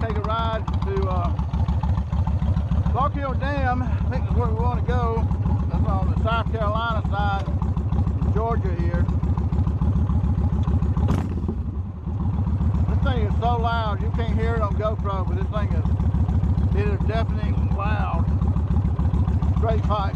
take a ride to Vulcan Dam. I think that's where we want to go. That's on the South Carolina side of Georgia here. This thing is so loud, you can't hear it on GoPro, but this thing is deafening loud. Great pipe.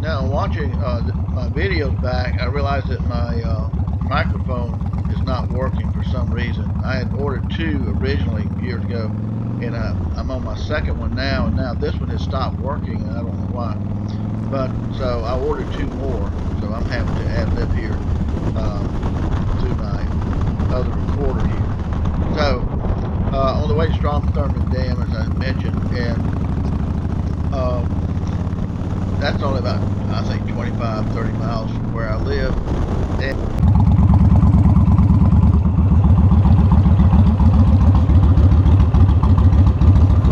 Now, watching my videos back, I realized that my microphone is not working for some reason. I had ordered two originally years ago, and I'm on my second one now, and now this one has stopped working, and I don't know why. But so I ordered two more, so I'm having to ad lib here to my other recorder here. So on the way to Strom Thurmond Dam, as I mentioned, and that's only about, I think, 25-30 miles from where I live. And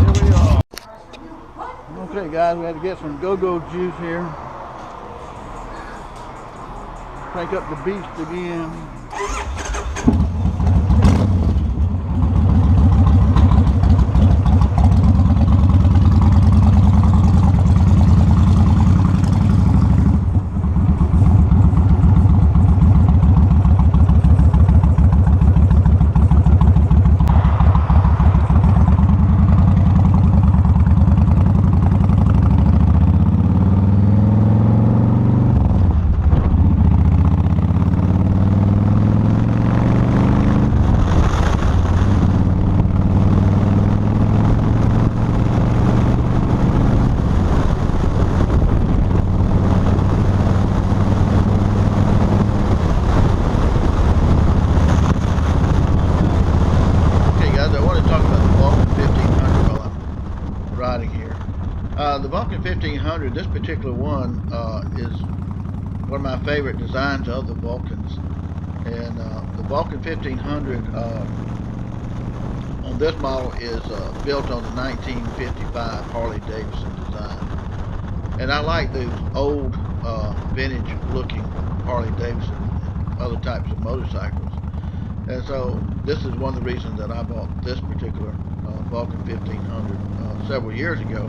here we are. Okay, guys, we had to get some go-go juice here. Crank up the beast again. The Vulcan 1500, this particular one is one of my favorite designs of the Vulcans, and the Vulcan 1500 on this model is built on the 1955 Harley Davidson design, and I like those old vintage looking Harley Davidson and other types of motorcycles, and so this is one of the reasons that I bought this particular Vulcan 1500 several years ago.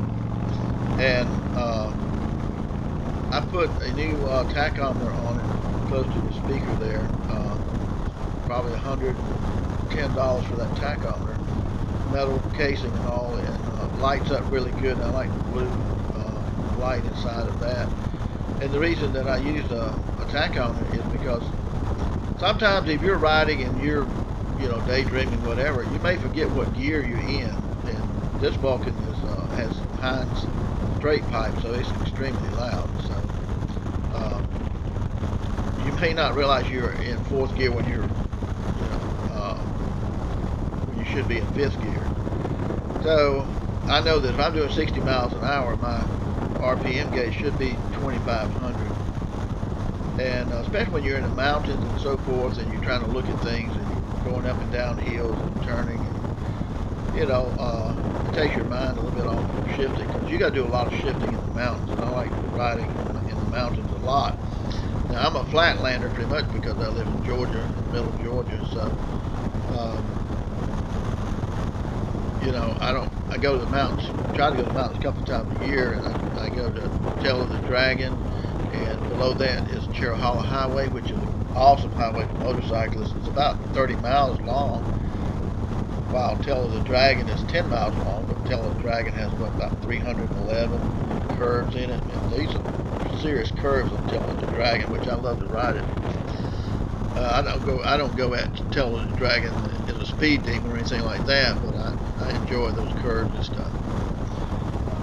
And I put a new tachometer on it close to the speaker there, probably $110 for that tachometer, metal casing and all, and lights up really good. I like the blue light inside of that. And the reason that I use a tachometer is because sometimes if you're riding and you're, daydreaming, whatever, you may forget what gear you're in. And this Vulcan has Heinz straight pipe, so it's extremely loud. So you may not realize you're in fourth gear when you're, when you should be in fifth gear. So I know that if I'm doing 60 miles an hour, my RPM gauge should be 2,500. And especially when you're in the mountains and so forth, and you're trying to look at things and you're going up and down hills and turning, and, it takes your mind a little bit off of shifting, because you got to do a lot of shifting in the mountains, and I like riding in the mountains a lot. Now, I'm a flatlander pretty much because I live in Georgia, in the middle of Georgia, so I go to the mountains, try to go to the mountains a couple of times a year, and I go to Tail of the Dragon, and below that is Cherry Hollow Highway, which is an awesome highway for motorcyclists. It's about 30 miles long, while Tail of the Dragon is 10 miles long, but Tail of the Dragon has about 311 curves in it, and these are serious curves on Tail of the Dragon, which I love to ride it. I don't go at Tail of the Dragon as a speed demon or anything like that, but I enjoy those curves and stuff.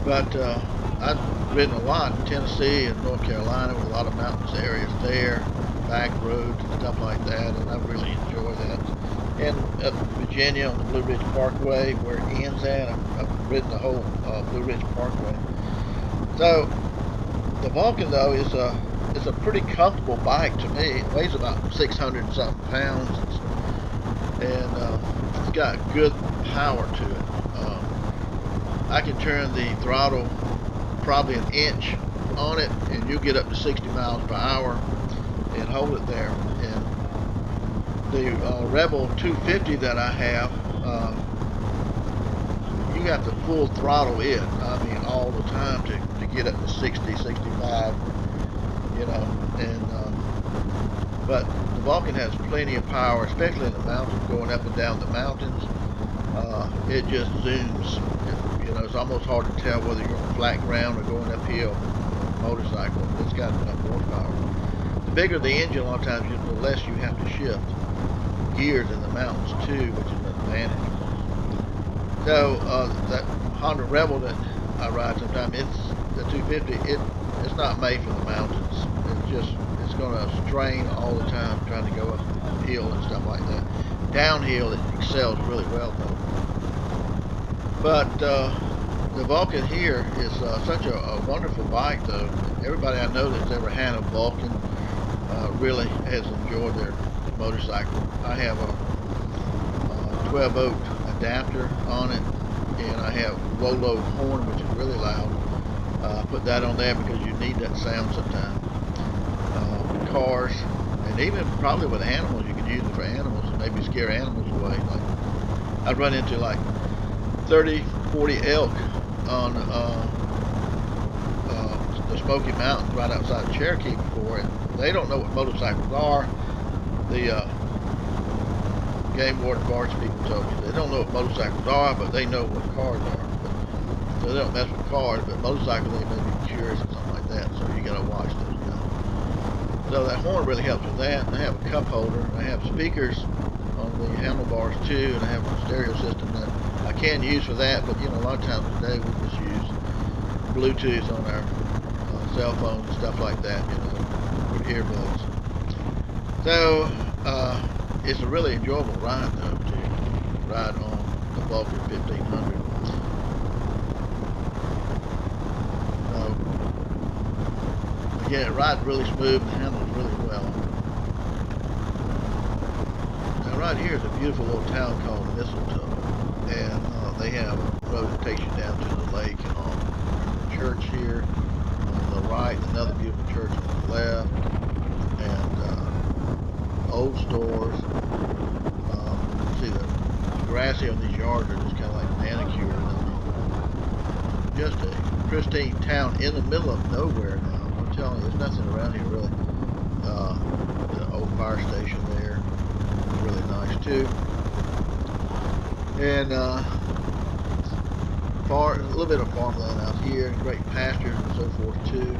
But I've ridden a lot in Tennessee and North Carolina with a lot of mountainous areas there, back roads and stuff like that, and I really enjoy that. And up in Virginia on the Blue Ridge Parkway, where it ends at, I've ridden the whole Blue Ridge Parkway. So the Vulcan, though, is a pretty comfortable bike to me. It weighs about 600 and something pounds, and it's got good power to it. I can turn the throttle probably an inch on it, and you'll get up to 60 miles per hour and hold it there. And the Rebel 250 that I have, you have to full throttle it, I mean all the time, to get up to 60, 65, you know. And but the Vulcan has plenty of power, especially in the mountains, going up and down the mountains. It just zooms. You know, it's almost hard to tell whether you're on flat ground or going uphill motorcycle. It's got enough horsepower. The bigger the engine, a lot of times, the less you have to shift gears in the mountains too, which is an advantage. So that Honda Rebel that I ride sometimes, it's the 250. It's not made for the mountains. It's going to strain all the time trying to go uphill and stuff like that. Downhill, it excels really well though. But the Vulcan here is such a wonderful bike though. Everybody I know that's ever had a Vulcan really has enjoyed their motorcycle. I have a 12-volt adapter on it, and I have low horn, which is really loud. Put that on there because you need that sound sometimes. Cars, and even probably with animals, you could use it for animals and maybe scare animals away. Like I'd run into like 30, 40 elk on the Smoky Mountains right outside of Cherokee before, and they don't know what motorcycles are. The game warden forest people told me they don't know what motorcycles are, but they know what cars are. So they don't mess with cars, but motorcycles they may be curious or something like that. So you gotta watch those guys. So that horn really helps with that. And I have a cup holder. I have speakers on the handlebars too, and I have a stereo system that I can use for that. But you know, a lot of times today we just use Bluetooth on our cell phones and stuff like that. You know, with earbuds. So it's a really enjoyable ride though to ride on the Vulcan 1500. Yeah, it rides really smooth and handles really well. Now right here is a beautiful little town called Mistletoe, and they have a road that takes you down to the lake and on the church here on the right, another beautiful church on the left, and old stores. See the grassy on these yards are just kind of like manicured. Just a pristine town in the middle of nowhere now. I'm telling you, there's nothing around here really. The old fire station there is really nice too. And a little bit of farmland out here, and great pastures and so forth too.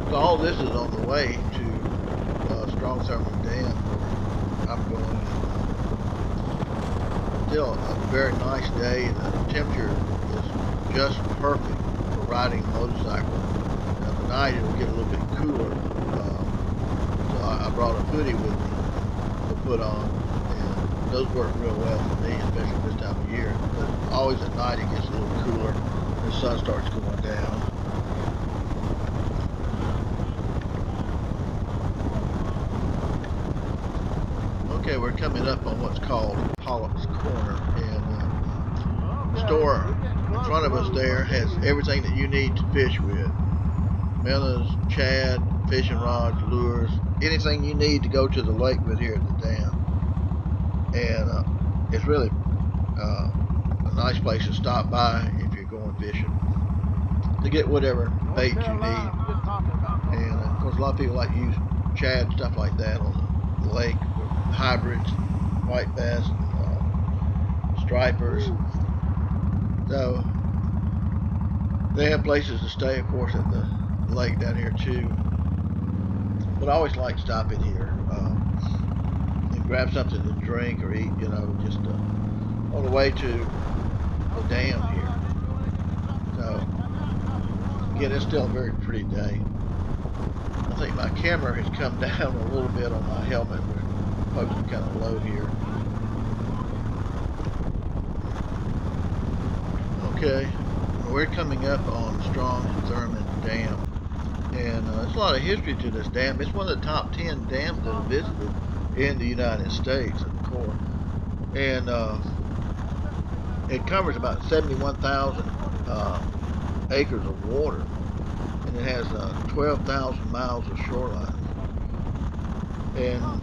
So all this is on the way to Strom Thurmond Dam, where I'm going. Still a very nice day. The temperature is just perfect for riding a motorcycle. Now tonight it will get a little bit cooler, so I brought a hoodie with me to put on, and those work real well for me, especially this time of year. But always at night it gets a little cooler, and the sun starts going down. Okay, we're coming up on what's called Pollock's Corner, and the store in front of us there has everything that you need to fish with. Minnows, shad, fishing rods, lures, anything you need to go to the lake with here at the dam. And it's really a nice place to stop by if you're going fishing, to get whatever bait you need. And of course a lot of people like to use shad and stuff like that on the lake, hybrids, white bass, stripers. So they have places to stay, of course, at the lake down here too. But I always like stopping here and grab something to drink or eat, you know, just on the way to the dam here. So again, it's still a very pretty day. I think my camera has come down a little bit on my helmet. Folks are kind of low here. Okay, we're coming up on Strom Thurmond Dam, and there's a lot of history to this dam. It's one of the top 10 dams that are visited in the United States, of course, and it covers about 71,000 acres of water, and it has 12,000 miles of shoreline. And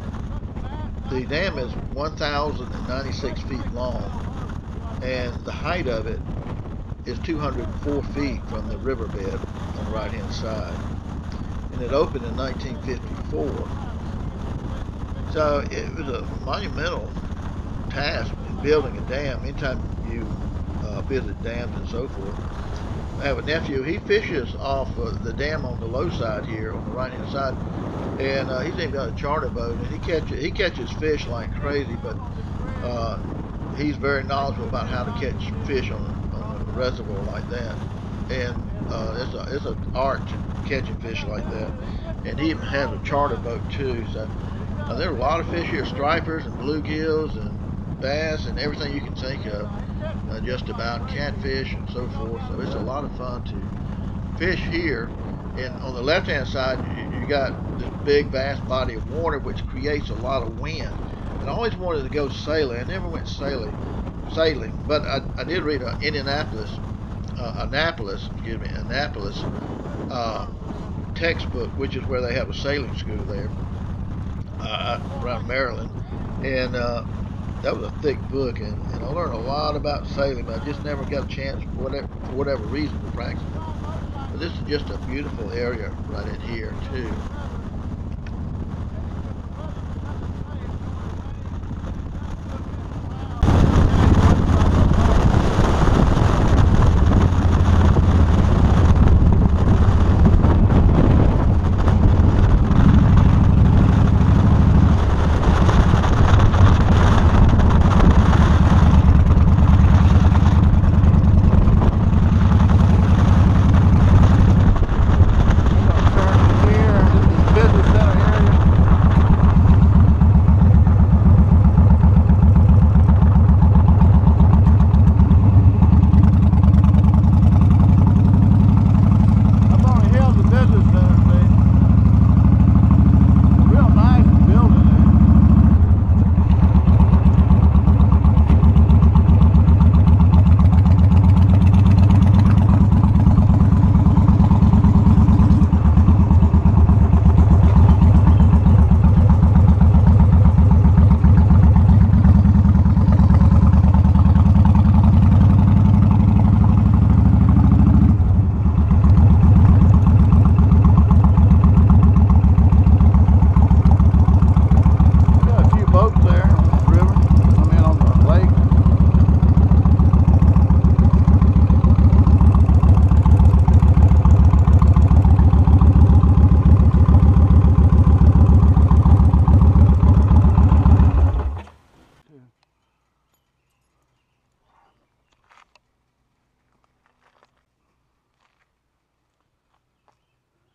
the dam is 1,096 feet long, and the height of it is 204 feet from the riverbed on the right-hand side. And it opened in 1954. So it was a monumental task in building a dam. Anytime you visit dams and so forth. I have a nephew. He fishes off the dam on the low side here, on the right-hand side, and he's even got a charter boat, and he catches fish like crazy. But he's very knowledgeable about how to catch fish on a reservoir like that, and it's an art catching fish like that. And he even has a charter boat too. So there are a lot of fish here, stripers and bluegills and bass and everything you can think of, just about, catfish and so forth. So it's a lot of fun to fish here. And on the left hand side you got this big vast body of water which creates a lot of wind. And I always wanted to go sailing. I never went sailing, but I did read Annapolis textbook, which is where they have a sailing school there around Maryland, and that was a thick book, and I learned a lot about sailing, but I just never got a chance for whatever reason to practice it. But this is just a beautiful area right in here too.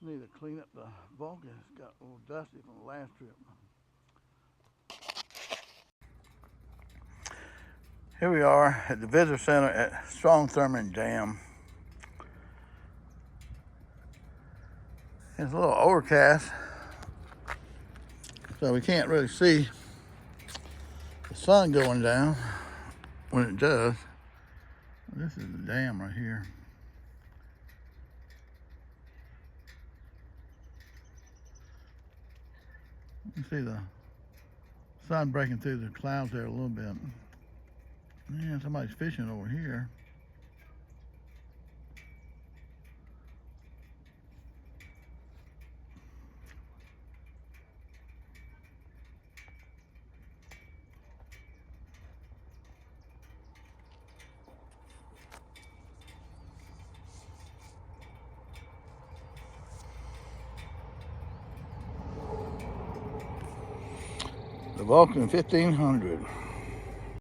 Need to clean up the Vulcan. It's got a little dusty from the last trip. Here we are at the visitor center at Strom Thurmond Dam. It's a little overcast, so we can't really see the sun going down when it does. This is the dam right here. You can see the sun breaking through the clouds there a little bit. Yeah, somebody's fishing over here. The Vulcan 1500.